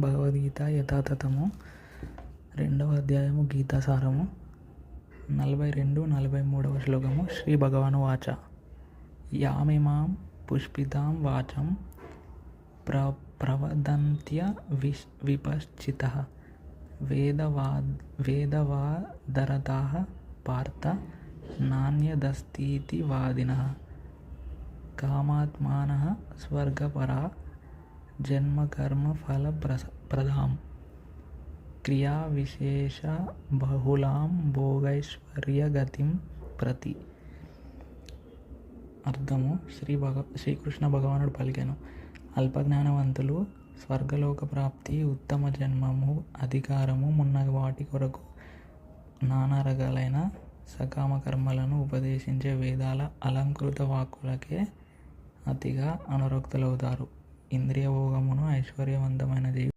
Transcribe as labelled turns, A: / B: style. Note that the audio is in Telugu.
A: భగవద్గీత యథాతథము 2వ అధ్యాయము గీతాసారము 42-43 శ్లోకము. శ్రీ భగవానువాచ యామిమాం పుష్పితాం వాచం ప్రవదంత్య విపశ్చితః వేదవాదరతాః పార్థ నాన్యదస్తీతి వాదినః కామాత్మానః స్వర్గపరా జన్మకర్మఫలప్రదాం క్రియావిశేష బహుళాం భోగైశ్వర్యగతిం ప్రతి. అర్థము: శ్రీకృష్ణ భగవానుడు పలికెను, అల్పజ్ఞానవంతులు స్వర్గలోక ప్రాప్తి, ఉత్తమ జన్మము, అధికారము మున్నగు వాటి కొరకు నానా రకాలైన సకామ కర్మలను ఉపదేశించే వేదాల అలంకృత వాక్కులకే అతిగా అనురక్తులవుతారు. ఇంద్రియ భోగమును ఐశ్వర్యవంతమైన